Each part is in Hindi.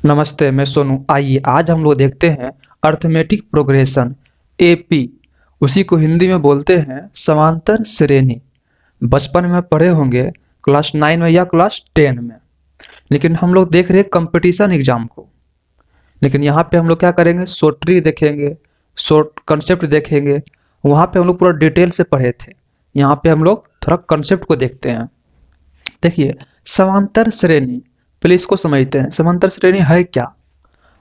नमस्ते, मैं सोनू। आइए आज हम लोग देखते हैं अर्थमेटिक प्रोग्रेशन एपी। उसी को हिंदी में बोलते हैं समांतर श्रेणी। बचपन में पढ़े होंगे क्लास 9 में या क्लास 10 में। लेकिन हम लोग देख रहे हैं कंपटीशन एग्जाम को। लेकिन यहाँ पे हम लोग क्या करेंगे, शॉर्ट ट्रिक देखेंगे, शॉर्ट कंसेप्ट देखेंगे। वहाँ पे हम लोग पूरा डिटेल से पढ़े थे। यहाँ पे हम लोग थोड़ा कंसेप्ट को देखते हैं। देखिए, समांतर श्रेणी, पहले इसको समझते हैं। समांतर श्रेणी है क्या?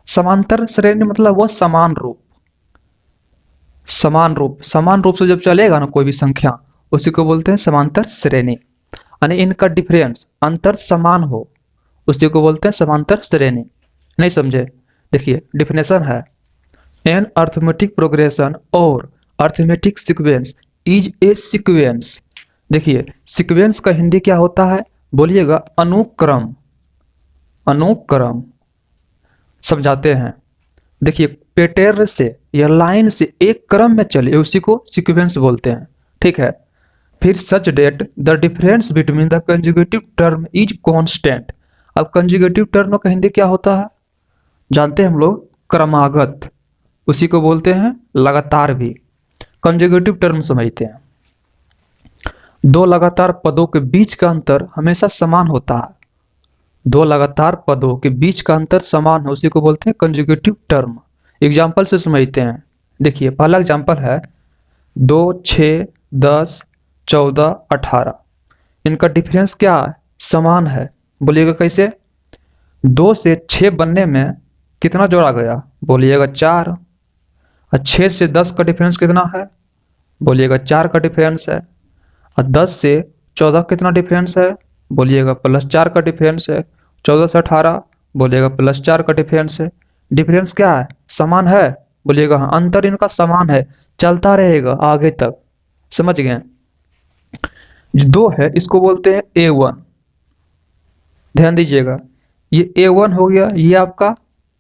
समांतर श्रेणी मतलब वो समान रूप। समान रूप से जब चलेगा ना कोई भी संख्या, उसी को बोलते हैं समांतर श्रेणी। यानी इनका डिफरेंस, अंतर समान हो, उसी को बोलते हैं समांतर श्रेणी। नहीं समझे? देखिए डिफिनेशन है, एन अर्थमेटिक प्रोग्रेशन और arithmetic sequence is a sequence. देखिए सीक्वेंस का हिंदी क्या होता है, बोलिएगा अनुक्रम। अनुक्रम समझाते हैं। देखिए पैटर्न से या लाइन से एक क्रम में चले, उसी को सीक्वेंस बोलते हैं। ठीक है। फिर such that the difference between the conjugative term is constant. अब कंजुगेटिव टर्म का हिंदी क्या होता है, जानते हैं हम लोग, क्रमागत। उसी को बोलते हैं लगातार भी। कंजुगेटिव टर्म समझते हैं। दो लगातार पदों के बीच का अंतर हमेशा समान होता है। दो लगातार पदों के बीच का अंतर समान है, उसी को बोलते हैं कंजुगेटिव टर्म। एग्जाम्पल से समझते हैं। देखिए पहला एग्जाम्पल है 2, 6, 10, 14, 18। इनका डिफरेंस क्या है, समान है। बोलिएगा कैसे? 2 से 6 बनने में कितना जोड़ा गया, बोलिएगा 4। और 6 से 10 का डिफरेंस कितना है, बोलिएगा 4 का डिफरेंस है। और 10 से 14 कितना डिफरेंस है, बोलिएगा +4 का डिफरेंस है। 14 से 18 बोलिएगा +4 का डिफरेंस है। डिफरेंस क्या है, समान है। बोलिएगा हाँ, अंतर इनका समान है, चलता रहेगा आगे तक। समझ गए? जो 2 है इसको बोलते हैं A1। ध्यान दीजिएगा, ये A1 हो गया, ये आपका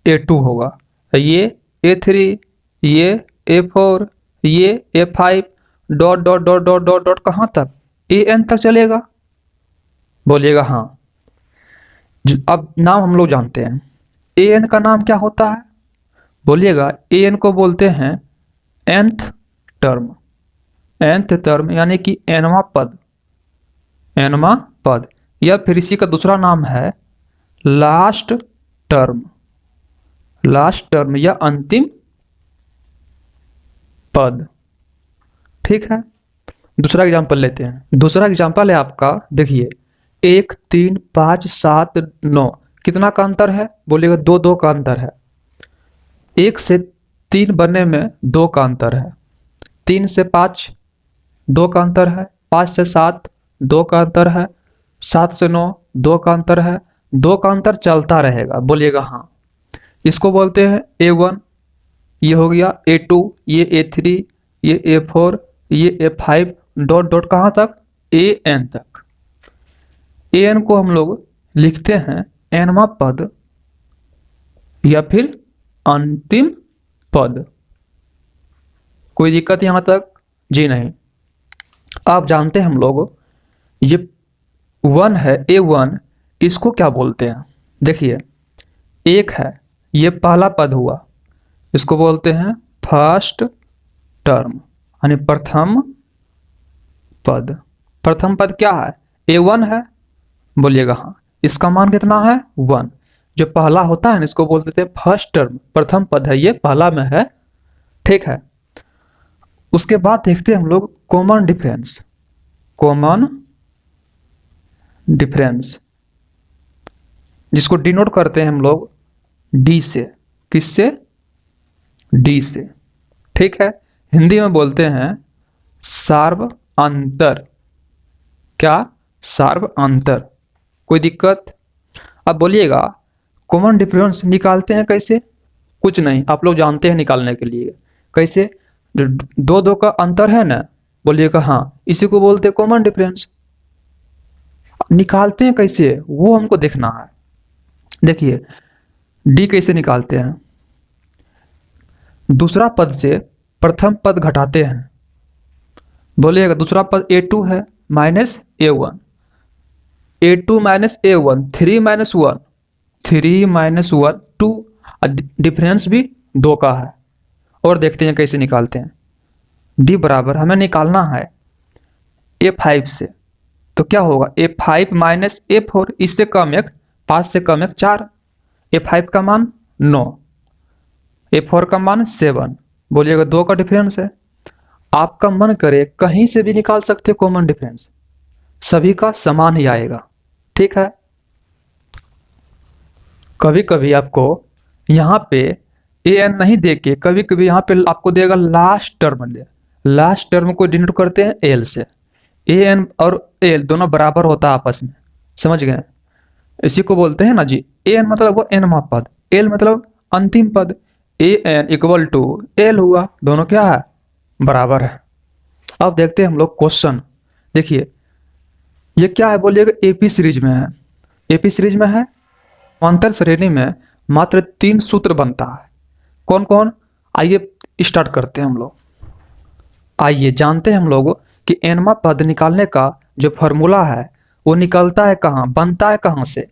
A2 होगा, ये A3, ये A4, ये A5, dot dot dot dot dot dot कहाँ तक, AN तक चलेगा। बोलिएगा हाँ। अब नाम हम लोग जानते हैं, AN का नाम क्या होता है, बोलिएगा AN को बोलते हैं nth टर्म। nth टर्म यानी कि nवां पद, nवां पद। या फिर इसी का दूसरा नाम है लास्ट टर्म। लास्ट टर्म या अंतिम पद। ठीक है। दूसरा एग्जांपल लेते हैं। दूसरा एग्जांपल है आपका, देखिए 1, 3, 5, 7, 9। कितना का अंतर है, बोलिएगा 2, 2 का अंतर है। 1 से 3 बनने में 2 का अंतर है। 3 से 5 2 का अंतर है। 5 से 7 2 का अंतर है। 7 से 9 2 का अंतर है। 2 का अंतर चलता रहेगा। बोलिएगा हाँ। इसको बोलते हैं A1। ये हो गया A2, ये A3, ये A4, ये A5, डॉट डॉट कहाँ तक, AN तक। AN को हम लोग लिखते हैं nवां पद या फिर अंतिम पद। कोई दिक्कत यहां तक? जी नहीं। आप जानते हैं हम लोग, ये 1 है A1, इसको क्या बोलते हैं? देखिए 1 है, ये पहला पद हुआ, इसको बोलते हैं फर्स्ट टर्म यानी प्रथम पद। प्रथम पद क्या है, A1 है। बोलिएगा हाँ। इसका मान कितना है, 1। जो पहला होता है ना, इसको बोल देते हैं फर्स्ट टर्म, प्रथम पद है, ये पहला में है। ठीक है। उसके बाद देखते हैं हम लोग कॉमन डिफरेंस। कॉमन डिफरेंस जिसको डिनोट करते हैं हम लोग D से। किससे? D से। ठीक है। हिंदी में बोलते हैं सार्व अंतर। क्या? सार्व अंतर। कोई दिक्कत? अब बोलिएगा कॉमन डिफरेंस निकालते हैं कैसे? कुछ नहीं, आप लोग जानते हैं निकालने के लिए। कैसे? जो 2, 2 का अंतर है ना, बोलिएगा हाँ, इसी को बोलते हैं कॉमन डिफरेंस। निकालते हैं कैसे, वो हमको देखना है। देखिए D कैसे निकालते हैं, दूसरा पद से प्रथम पद घटाते हैं। बोलिएगा दूसरा पद A2 है minus A1। A2 minus A1, 3 minus 1, 3 minus 1, 2 difference भी 2 का है। और देखते हैं कैसे निकालते हैं। d बराबर हमें निकालना है a5 से, तो क्या होगा a5 माइनस a4, इससे कम एक 5 से कम एक 4, a5 का मान 9, a4 का मान 7, बोलिएगा 2 का डिफरेंस है। आपका मन करे कहीं से भी निकाल सकते कॉमन डिफरेंस, सभी का समान ही आएगा, ठीक है। कभी कभी आपको यहाँ पे an नहीं देके कभी कभी यहाँ पे आपको देगा लास्ट टर्म, लास्ट टर्म को डिनोट करते हैं l से। an और l दोनों बराबर होता है आपस में, समझ गए। इसी को बोलते हैं ना जी, an मतलब वो nवां पद, l मतलब अंतिम पद, an इक्वल टू l हुआ, दोनों क्या है, बराबर है। अब देखते हैं हम लोग क्वेश्चन। देखिए ये क्या है, बोलिएगा एपी सीरीज में है। एपी सीरीज में है, समांतर श्रेणी में मात्र 3 सूत्र बनता है। कौन कौन, आइए स्टार्ट करते हैं हम लोग। आइए जानते हैं हम लोग कि nवां पद निकालने का जो फॉर्मूला है वो निकलता है कहाँ, बनता है कहाँ से।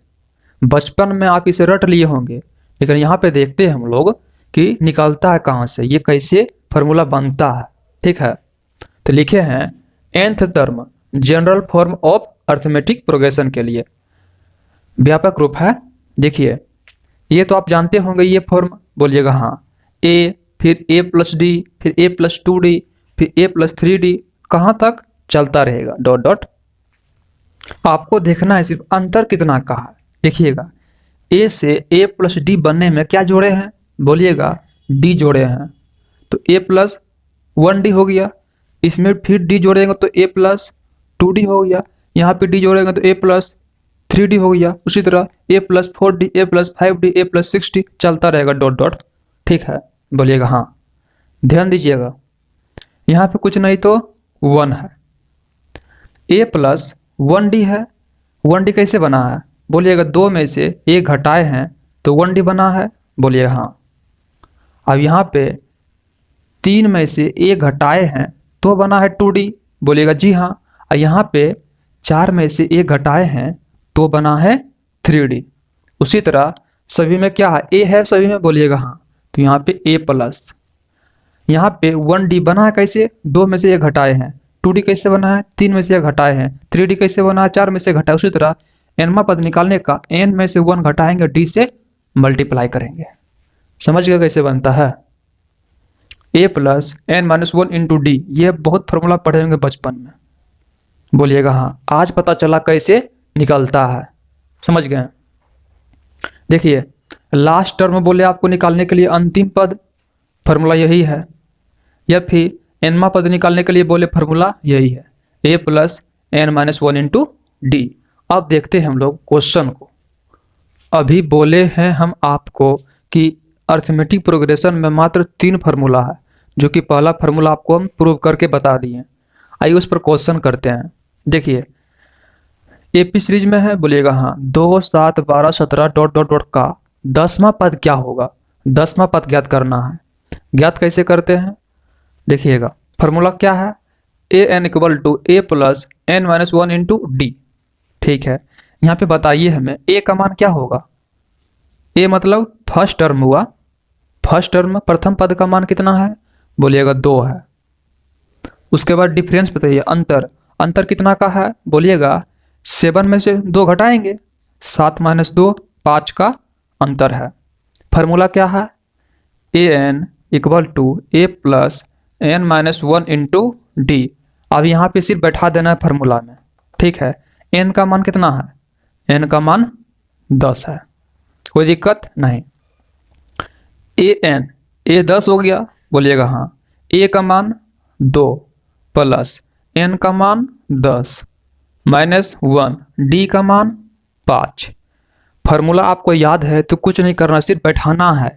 बचपन में आप इसे रट लिए होंगे, लेकिन यहाँ पे देखते हैं हम लोग कि निकलता है कहाँ से, ये कैसे फॉर्मूला बनता है, ठीक है। तो लिखे हैं nth term general form of arithmetic progression के लिए व्यापक रूप है। देखिए ये तो आप जानते होंगे, ये फॉर्म बोलिएगा हाँ, a फिर a प्लस डी फिर a प्लस 2d फिर a प्लस 3d, कहाँ तक चलता रहेगा डॉट डॉट। आपको देखना है सिर्फ अंतर कितना का है। देखिएगा a से a प्लस डी बनने में क्या जोड़े हैं, बोलिएगा d जोड़े हैं, तो a प्लस 1d हो गया। इसमें फिर d जोड़ेंगे तो a प्लस 2d हो गया, यहाँ पे d जोड़ेंगे तो a प्लस 3d हो गया। उसी तरह a plus 4d a plus 5d a plus 6d चलता रहेगा डॉट डॉट, ठीक है। बोलिएगा हाँ, ध्यान दीजिएगा यहाँ पे कुछ नहीं तो 1 है, a प्लस 1d है। 1d कैसे बना है, बोलिएगा 2 में से a घटाए हैं तो 1d बना है, बोलिएगा हाँ। अब यहाँ पे 3 में से a घटाए हैं तो बना है 2d, बोलिएगा जी हाँ। और यहाँ पे 4 में से a घटाए हैं तो बना है 3d। उसी तरह सभी में क्या है, a है सभी में, बोलिएगा हाँ। तो यहाँ पे a प्लस, यहाँ पे 1d बना है कैसे, 2 में से a घटाए हैं, 2d कैसे बना है, 3 में से a घटाए हैं, 3d कैसे बना है, 4 में से घटाए। उसी तरह nवां पद निकालने का n में से 1 घटाएंगे, d से मल्टीप्लाई करेंगे। समझ गए कैसे बनता है, a plus n minus 1 into D. ये बहुत फॉर्मूला पढ़े होंगे बचपन में, बोलिएगा हाँ। आज पता चला कैसे निकलता है, समझ गए। देखिए लास्ट टर्म बोले आपको निकालने के लिए अंतिम पद, फॉर्मूला यही है, या फिर nवां पद निकालने के लिए बोले फॉर्मूला यही है, a plus n minus 1 into D. अब देखते हैं हम लोग क्वेश्चन को। अभी बोले हैं हम आपको कि अर्थमेटिक प्रोग्रेशन में मात्र 3 फार्मूला है, जो कि पहला फार्मूला आपको हम प्रूव करके बता दिए। आइए उस पर क्वेश्चन करते हैं। देखिए एपी सीरीज में है, बोलिएगा हाँ, 2 7 12 17 डॉट डॉट डॉट का 10वां पद क्या होगा, 10वां पद ज्ञात करना है। ज्ञात कैसे करते हैं, देखिएगा फार्मूला क्या है, A N equal to A plus N minus 1 into D, ठीक है। यहाँ पे बताइए हमें ए का मान क्या होगा, ए मतलब फर्स्ट टर्म हुआ, फर्स्ट टर्म प्रथम पद का मान कितना है, बोलिएगा 2 है। उसके बाद डिफरेंस बताइए, अंतर, अंतर कितना का है, बोलिएगा 7 में से 2 घटाएंगे, 7 माइनस 2 5 का अंतर है। फार्मूला क्या है, A N equal to A plus N minus 1 into D. अब यहाँ पे सिर्फ बैठा देना है फार्मूला में, ठीक है। एन का मान कितना है, एन का मान 10 है, कोई दिक्कत नहीं। ए एन, ए 10 हो गया, बोलिएगा हाँ। ए का मान 2 प्लस एन का मान 10 माइनस 1, डी का मान 5। फार्मूला आपको याद है तो कुछ नहीं करना, सिर्फ बैठाना है।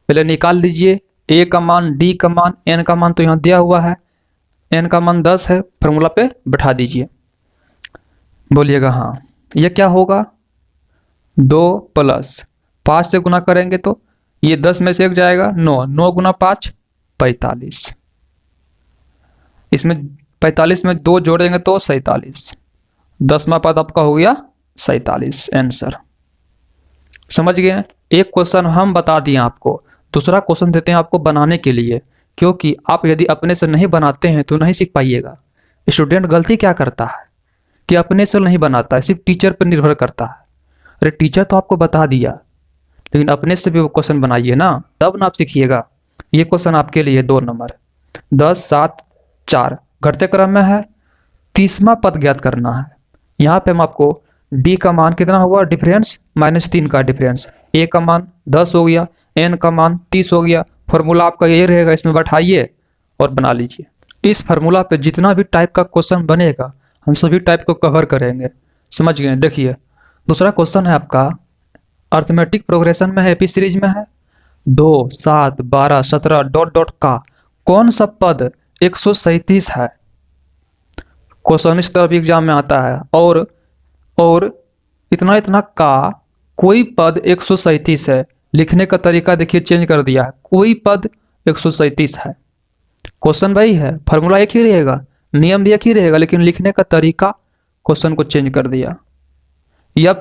पहले निकाल लीजिए ए का मान, डी का मान, एन का मान तो यहाँ दिया हुआ है, एन का मान 10 है, फार्मूला पे बैठा दीजिए, बोलिएगा हाँ। ये क्या होगा, 2 प्लस 5 से गुना करेंगे तो ये 10 में से 1 जाएगा, 9, 9 गुना 5 45, इसमें 45 में 2 जोड़ेंगे तो 47, 10वां पद आपका हो गया 47 आंसर। समझ गए? एक क्वेश्चन हम बता दिए आपको, दूसरा क्वेश्चन देते हैं आपको बनाने के लिए, क्योंकि आप यदि अपने से नहीं बनाते हैं तो नहीं सीख पाइएगा। स्टूडेंट गलती क्या करता है कि अपने से नहीं बनाता है, सिर्फ टीचर पर निर्भर करता है। अरे टीचर तो आपको बता दिया, लेकिन अपने से भी वो क्वेश्चन बनाइए ना, तब ना आप सीखिएगा। ये क्वेश्चन आपके लिए 2 नंबर, 10, 7, 4 घटते क्रम में है, 30वां पद ज्ञात करना है। यहाँ पे हम आपको डी का मान कितना हुआ डिफरेंस, -3 का डिफरेंस, ए का मान 10 हो गया, एन का मान 30 हो गया। फॉर्मूला आपका ये रहेगा, इसमें बैठाइए और बना लीजिए। इस फार्मूला पे जितना भी टाइप का क्वेश्चन बनेगा हम सभी टाइप को कवर करेंगे। समझ गए? देखिए दूसरा क्वेश्चन है आपका अर्थमेटिक प्रोग्रेशन में है, एपी सीरीज में है, 2, 7, 12, 17 डॉट डॉट का कौन सा पद 137 है। क्वेश्चन इस तरह भी एग्जाम में आता है, और इतना इतना का कोई पद 137 है। लिखने का तरीका देखिए चेंज कर दिया है, कोई पद 137 है। क्वेश्चन वही है, फार्मूला एक ही रहेगा, नियम भी एक ही रहेगा, लेकिन लिखने का तरीका क्वेश्चन को चेंज कर दिया। या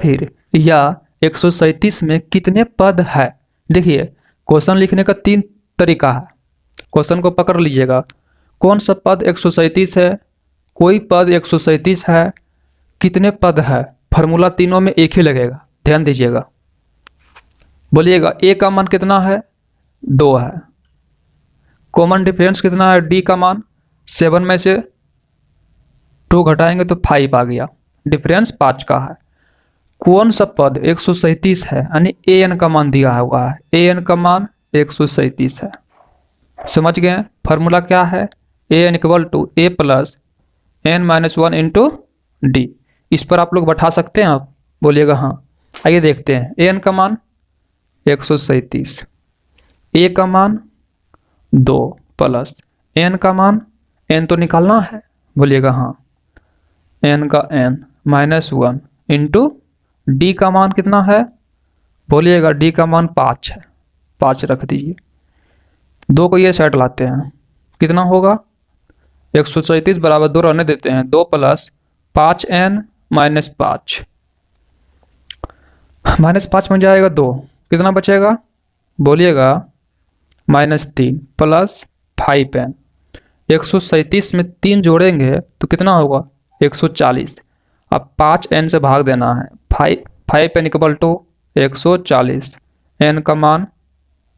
137 में कितने पद है। देखिए क्वेश्चन लिखने का 3 तरीका है, क्वेश्चन को पकड़ लीजिएगा। कौन सा पद 137 है, कोई पद 137 है, कितने पद है। फार्मूला तीनों में एक ही लगेगा, ध्यान दीजिएगा। बोलिएगा ए का मान कितना है, 2 है। कॉमन डिफरेंस कितना है, डी का मान 7 में से 2 घटाएंगे तो 5 आ गया, डिफरेंस 5 का है। कौन सा पद 137 है, यानी ए एन का मान दिया हुआ है, ए एन का मान 137 है। समझ गए? फार्मूला क्या है, A N equal to A plus N minus 1 into D. इस पर आप लोग बैठा सकते हैं आप, बोलिएगा हाँ। आइए देखते हैं, ए एन का मान 137, ए का मान 2 प्लस एन का मान, एन तो निकालना है, बोलिएगा हाँ, एन का एन -1 इंटू डी का मान कितना है, बोलिएगा डी का मान 5 है, 5 रख दीजिए। 2 को ये साइड लाते हैं, कितना होगा 137 बराबर 2 रहने देते हैं, 2 प्लस 5n -5, -5 में जाएगा 2, कितना बचेगा, बोलिएगा -3 प्लस 5n। 137 में 3 जोड़ेंगे तो कितना होगा 140। अब 5n से भाग देना है, 5n इक्वल टू 140, n का मान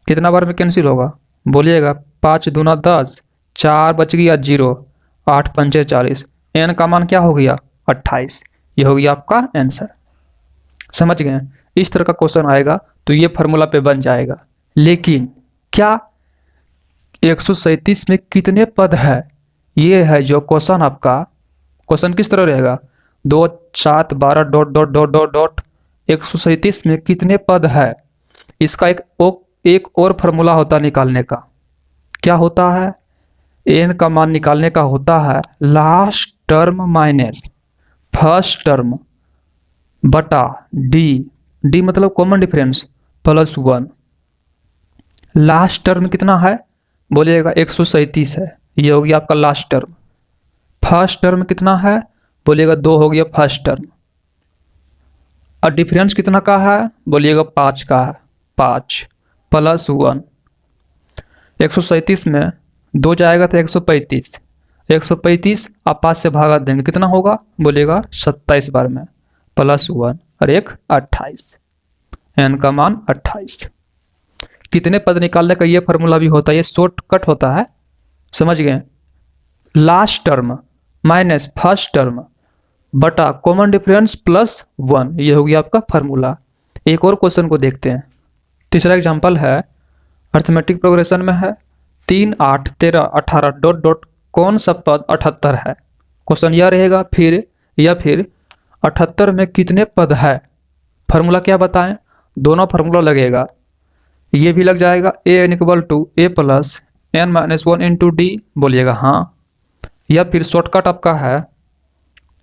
कितना बार में कैंसिल होगा, बोलिएगा 5 दूना 10, 4 बच गया 0, 8 पंचे 40, n का मान क्या हो गया 28। ये हो गया आपका आंसर। समझ गए? इस तरह का क्वेश्चन आएगा तो ये फार्मूला पे बन जाएगा। लेकिन क्या 137 में कितने पद है, ये है जो क्वेश्चन आपका। क्वेश्चन किस तरह रहेगा, 2, 7, 12 dot dot dot dot dot 137 में कितने पद है। इसका एक और फार्मूला होता है निकालने का। क्या होता है, एन का मान निकालने का होता है last term minus first term बटा डी मतलब कॉमन डिफरेंस +1। लास्ट टर्म कितना है, बोलिएगा 137 है, ये हो गया आपका लास्ट टर्म। फर्स्ट टर्म कितना है, बोलिएगा 2 हो गया फर्स्ट टर्म। और डिफरेंस कितना का है, बोलिएगा 5 का है, 5 +1। 137 में 2 जाएगा तो 135, 135 आप 5 से भागा देंगे, कितना होगा, बोलिएगा 27 बार में +1 और 1 28, एन का मान 28। कितने पद निकालने का ये फार्मूला भी होता है, ये शॉर्टकट होता है। समझ गए? Last term minus first term बटा कॉमन डिफरेंस +1, ये हो गया आपका फार्मूला। एक और क्वेश्चन को देखते हैं। तीसरा एग्जांपल है अर्थमेटिक प्रोग्रेशन में है, 3, 8, 13, 18 डॉट डॉट कौन सा पद 78 है। क्वेश्चन यह रहेगा फिर 78 में कितने पद है। फार्मूला क्या बताएं, दोनों फार्मूला लगेगा, ये भी लग जाएगा, A N equal to A plus N -1 into D, बोलिएगा हाँ। या फिर शॉर्टकट आपका है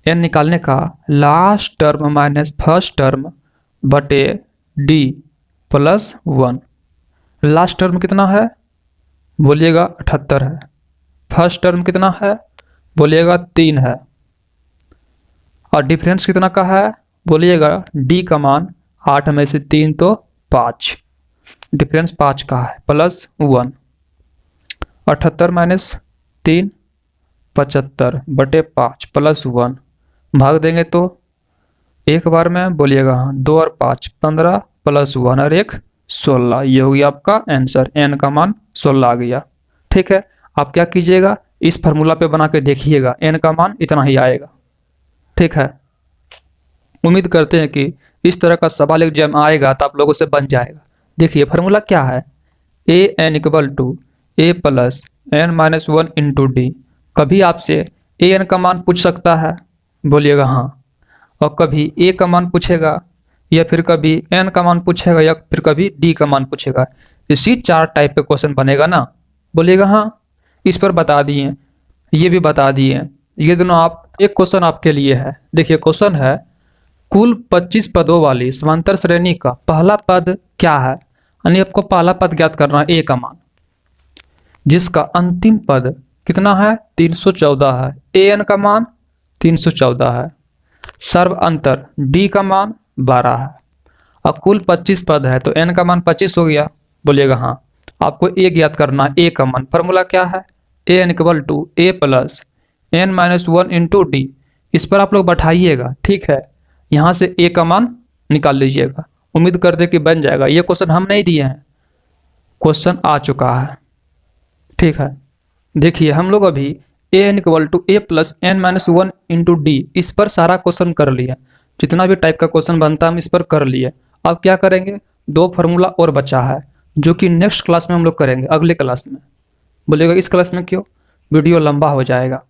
एन निकालने का last term minus first term बटे डी +1। लास्ट टर्म कितना है, बोलिएगा 78 है। फर्स्ट टर्म कितना है, बोलिएगा 3 है। और डिफरेंस कितना का है, बोलिएगा डी का मान 8 में से 3 तो 5, डिफरेंस 5 का है, +1। 78 माइनस 3 75/5 +1, भाग देंगे तो एक बार में बोलिएगा, हाँ 2 और 5 15 +1 और 1 16। ये हो गया आपका आंसर, n का मान 16 आ गया। ठीक है, आप क्या कीजिएगा, इस फार्मूला पे बना के देखिएगा, n का मान इतना ही आएगा। ठीक है, उम्मीद करते हैं कि इस तरह का सवाल एग्जाम आएगा तो आप लोगों से बन जाएगा। देखिए फार्मूला क्या है, an = a + n-1 × d। कभी आपसे an का मान पूछ सकता है, बोलिएगा हाँ, और कभी a का मान पूछेगा, या फिर कभी n का मान पूछेगा, या फिर कभी d का मान पूछेगा। इसी 4 टाइप के क्वेश्चन बनेगा ना, बोलिएगा हाँ। इस पर बता दिए, ये भी बता दिए, ये दोनों आप, एक क्वेश्चन आपके लिए है। देखिए क्वेश्चन है, कुल 25 पदों वाली समांतर श्रेणी का पहला पद क्या है, यानी आपको पहला पद ज्ञात करना है a का मान, जिसका अंतिम पद कितना है 314 है, an का मान 314 है, सर्व अंतर d का मान 12 है। अब कुल 25 पद है तो n का मान 25 हो गया, बोलिएगा हाँ। आपको a ज्ञात करना है, a का मान, फॉर्मूला क्या है, an = a + n-1 × d। इस पर आप लोग बैठाइएगा, ठीक है, यहाँ से a का मान निकाल लीजिएगा। उम्मीद करते कि बन जाएगा। ये क्वेश्चन हम नहीं दिए हैं, क्वेश्चन आ चुका है। ठीक है, देखिए हम लोग अभी an = a + n-1 × d, इस पर सारा क्वेश्चन कर लिया, जितना भी टाइप का क्वेश्चन बनता है हम इस पर कर लिए। अब क्या करेंगे, 2 फार्मूला और बचा है, जो कि नेक्स्ट क्लास में हम लोग करेंगे, अगले क्लास में। बोलिएगा इस क्लास में क्यों, वीडियो लंबा हो जाएगा।